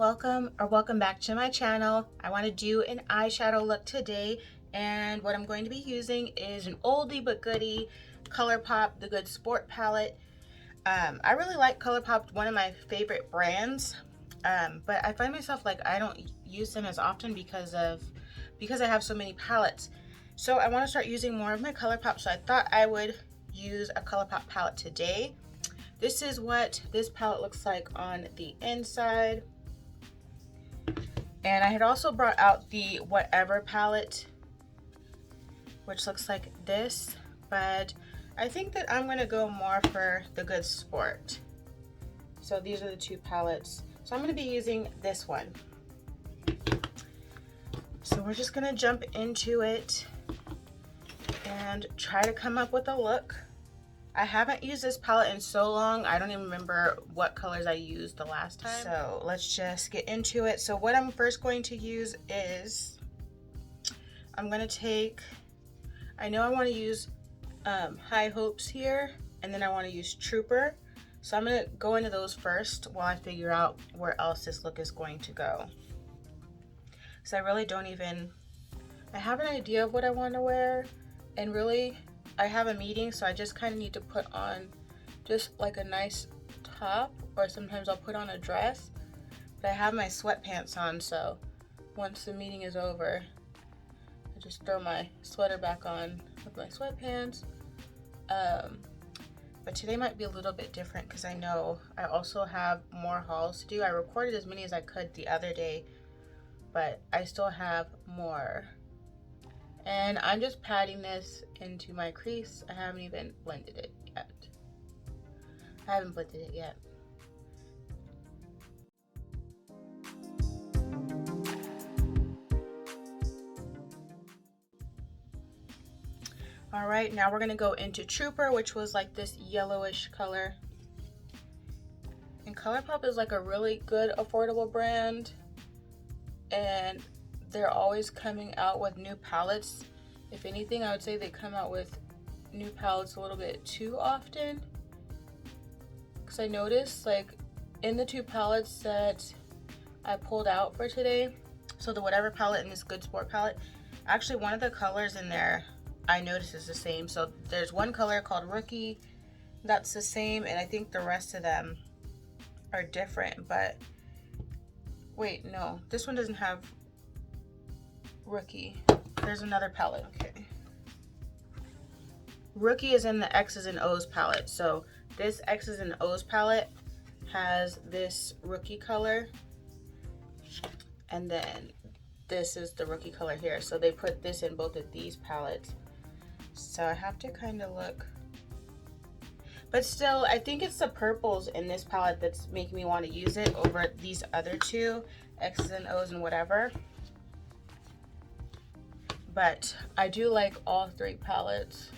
welcome back to my channel. I want to do an eyeshadow look today, and what I'm going to be using is an oldie but goodie Colourpop the Good Sport palette. I really like Colourpop, one of my favorite brands, but I find myself like I don't use them as often because I have so many palettes. So I want to start using more of my Colourpop, so I thought I would use a Colourpop palette today. This is what this palette looks like on the inside. And I had also brought out the Whatever palette, which looks like this, but I think that I'm gonna go more for the Good Sport. So these are the two palettes. So I'm gonna be using this one. So we're just gonna jump into it and try to come up with a look. I haven't used this palette in so long, I don't even remember what colors I used the last time. So let's just get into it. So what I'm first going to use is, I'm gonna take, I know I wanna use High Hopes here, and then I wanna use Trooper. So I'm gonna go into those first while I figure out where else this look is going to go. So I really don't even, I have an idea of what I wanna wear, and really, I have a meeting, so I just kind of need to put on just like a nice top, or sometimes I'll put on a dress. But I have my sweatpants on, so once the meeting is over, I just throw my sweater back on with my sweatpants. But today might be a little bit different because I know I also have more hauls to do. I recorded as many as I could the other day, but I still have more. And I'm just patting this into my crease. I haven't even blended it yet. I haven't blended it yet. All right, now we're gonna go into Trooper, which was like this yellowish color. And Colourpop is like a really good affordable brand, and they're always coming out with new palettes. If anything, I would say they come out with new palettes a little bit too often. Because I noticed, like, in the two palettes that I pulled out for today, so the Whatever palette and this Good Sport palette, actually one of the colors in there I noticed is the same. So there's one color called Rookie that's the same, and I think the rest of them are different. But wait, no, this one doesn't have Rookie. There's another palette. Okay, Rookie is in the X's and O's palette. So this X's and O's palette has this Rookie color, and then this is the Rookie color here. So they put this in both of these palettes. So I have to kind of look, but still I think it's the purples in this palette that's making me want to use it over these other two, X's and O's and Whatever. But I do like all three palettes.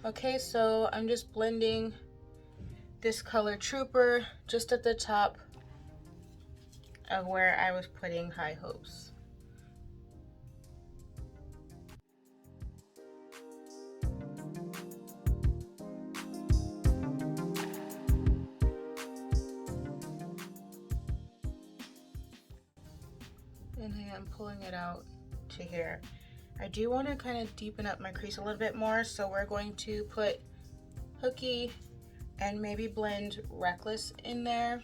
Okay, so I'm just blending this color Trooper just at the top of where I was putting High Hopes. And I am pulling it out to here. I do want to kind of deepen up my crease a little bit more, so we're going to put Hooky and maybe blend Reckless in there.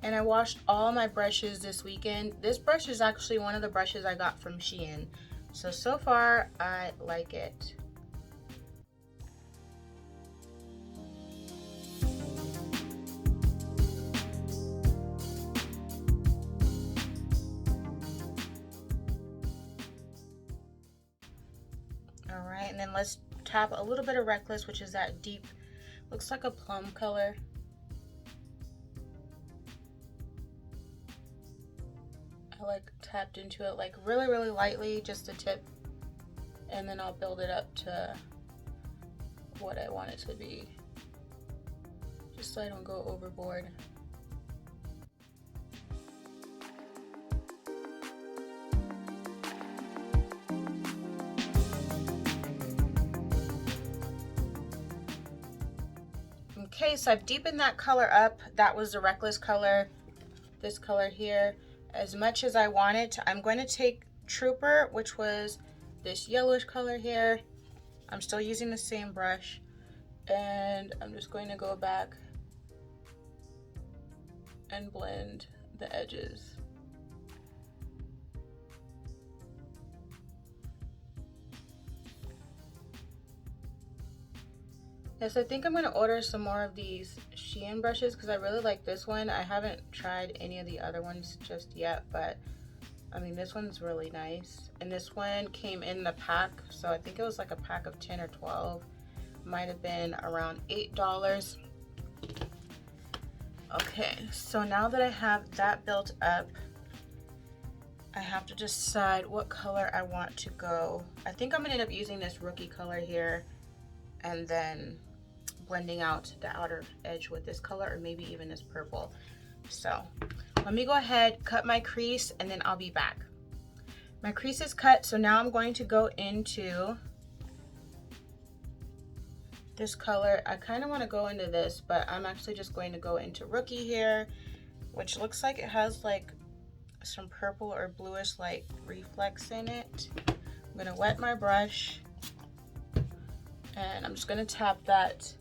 And I washed all my brushes this weekend. This brush is actually one of the brushes I got from Shein. So far, I like it. All right, and then let's tap a little bit of Reckless, which is that deep, looks like a plum color. I like tapped into it like really lightly, just a tip, and then I'll build it up to what I want it to be, just so I don't go overboard. Okay, so I've deepened that color up. That was the Reckless color. This color here, as much as I want it. I'm going to take Trooper, which was this yellowish color here. I'm still using the same brush, and I'm just going to go back and blend the edges. Yes, I think I'm going to order some more of these Shein brushes because I really like this one. I haven't tried any of the other ones just yet, but I mean, this one's really nice. And this one came in the pack, so I think it was like a pack of 10 or 12. Might have been around $8. Okay, so now that I have that built up, I have to decide what color I want to go. I think I'm going to end up using this Rookie color here and then blending out the outer edge with this color, or maybe even this purple. So let me go ahead, cut my crease, and then I'll be back. My crease is cut, so now I'm going to go into this color. I kind of want to go into this, but I'm actually just going to go into Rookie here, which looks like it has like some purple or bluish like reflex in it. I'm going to wet my brush, and I'm just going to tap that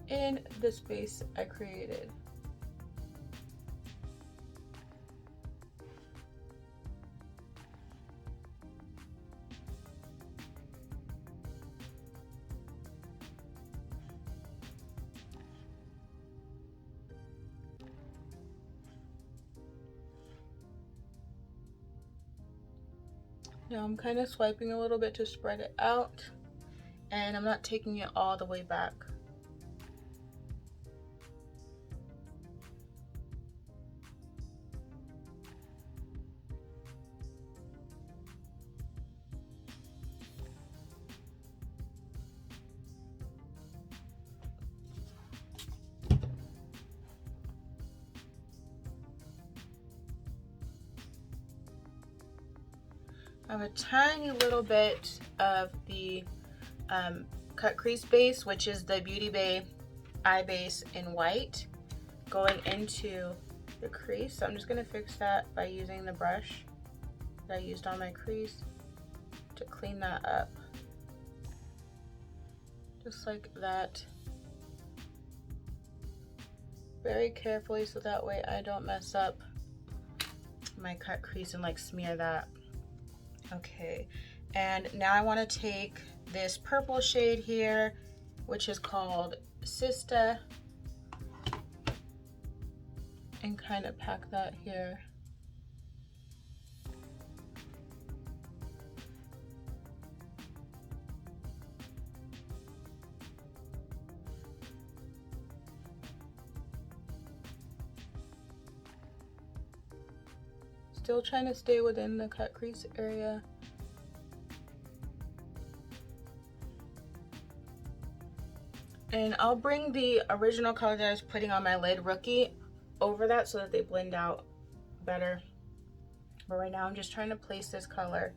in the space I created. Now I'm kind of swiping a little bit to spread it out, and I'm not taking it all the way back. I have a tiny little bit of the cut crease base, which is the Beautybay eye base in white, going into the crease. So I'm just going to fix that by using the brush that I used on my crease to clean that up. Just like that. Very carefully, so that way I don't mess up my cut crease and like smear that. Okay, and now I want to take this purple shade here, which is called Sista, and kind of pack that here. Still trying to stay within the cut crease area. And I'll bring the original color that I was putting on my lid, Rookie, over that so that they blend out better. But right now I'm just trying to place this color.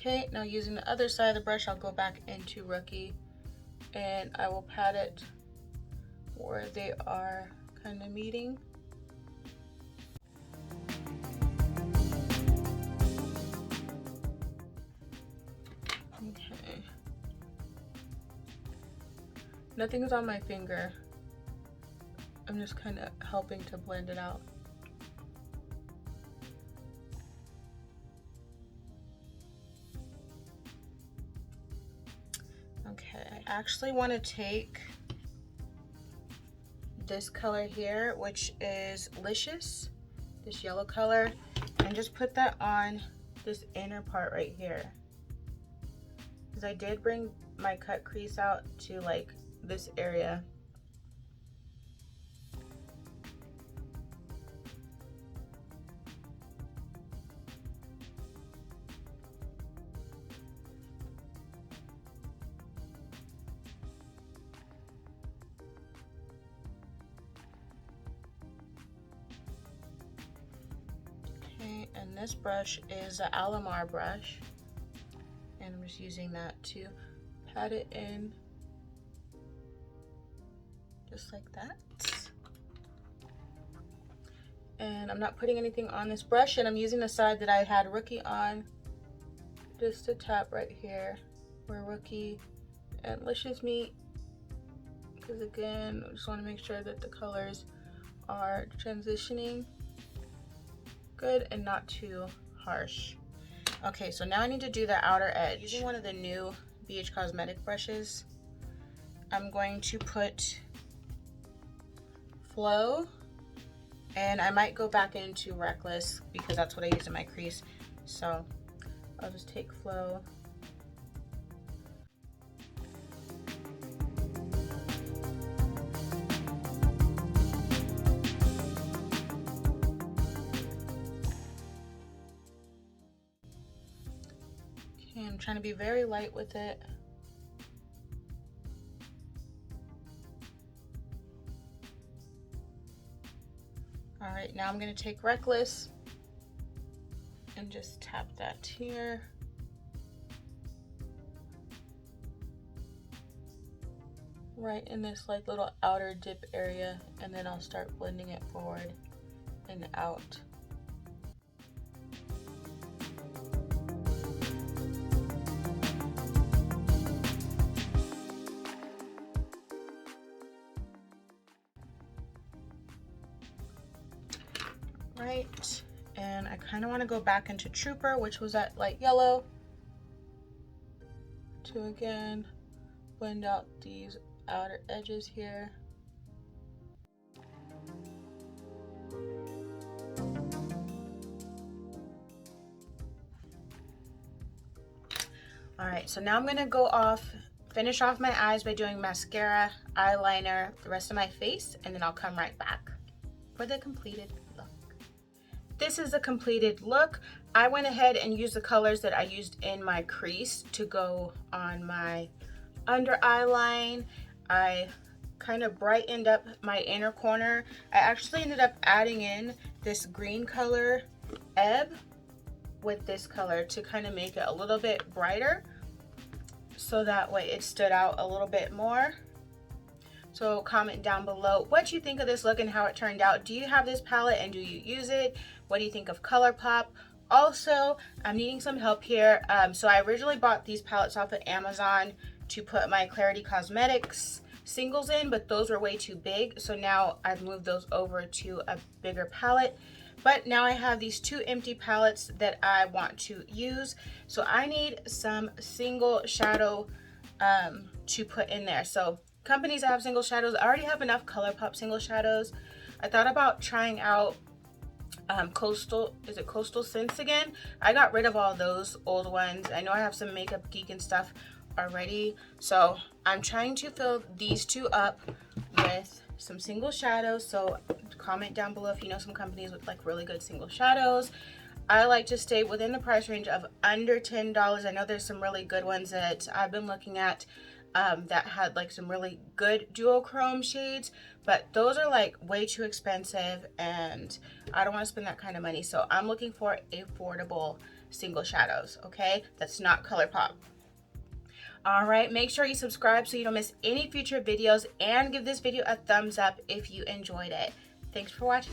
Okay, now using the other side of the brush, I'll go back into Rookie and I will pat it where they are kind of meeting. Okay. Nothing's on my finger. I'm just kind of helping to blend it out. Okay, I actually want to take this color here, which is Licious, this yellow color, and just put that on this inner part right here. Because I did bring my cut crease out to like this area. And this brush is an Alamar brush. And I'm just using that to pat it in. Just like that. And I'm not putting anything on this brush, and I'm using the side that I had Rookie on just to tap right here where Rookie and Licious meet, because again, I just want to make sure that the colors are transitioning good and not too harsh. Okay, so now I need to do the outer edge. Using one of the new BH Cosmetic brushes, I'm going to put Flow, and I might go back into Reckless because that's what I use in my crease. So I'll just take Flow. Okay, I'm trying to be very light with it. All right, now I'm gonna take Reckless and just tap that here. Right in this like little outer dip area, and then I'll start blending it forward and out. Right, and I kind of want to go back into Trooper, which was that light yellow, to again blend out these outer edges here. All right, so now I'm gonna go finish off my eyes by doing mascara, eyeliner, the rest of my face, and then I'll come right back for the completed look. This is the completed look. I went ahead and used the colors that I used in my crease to go on my under eye line. I kind of brightened up my inner corner. I actually ended up adding in this green color Ebb with this color to kind of make it a little bit brighter, so that way it stood out a little bit more. So comment down below what you think of this look and how it turned out. Do you have this palette and do you use it? What do you think of Colourpop? Also, I'm needing some help here. So I originally bought these palettes off of Amazon to put my Clarity Cosmetics singles in, but those were way too big. So now I've moved those over to a bigger palette. But now I have these two empty palettes that I want to use. So I need some single shadow to put in there. So companies that have single shadows, I already have enough Colourpop single shadows. I thought about trying out Coastal Scents again. I got rid of all those old ones. I know I have some Makeup Geek and stuff already. So I'm trying to fill these two up with some single shadows. So comment down below if you know some companies with like really good single shadows. I like to stay within the price range of under $10. I know there's some really good ones that I've been looking at that had like some really good duochrome shades, but those are like way too expensive and I don't want to spend that kind of money. So I'm looking for affordable single shadows, okay? That's not Colourpop. All right, make sure you subscribe so you don't miss any future videos, and give this video a thumbs up if you enjoyed it. Thanks for watching.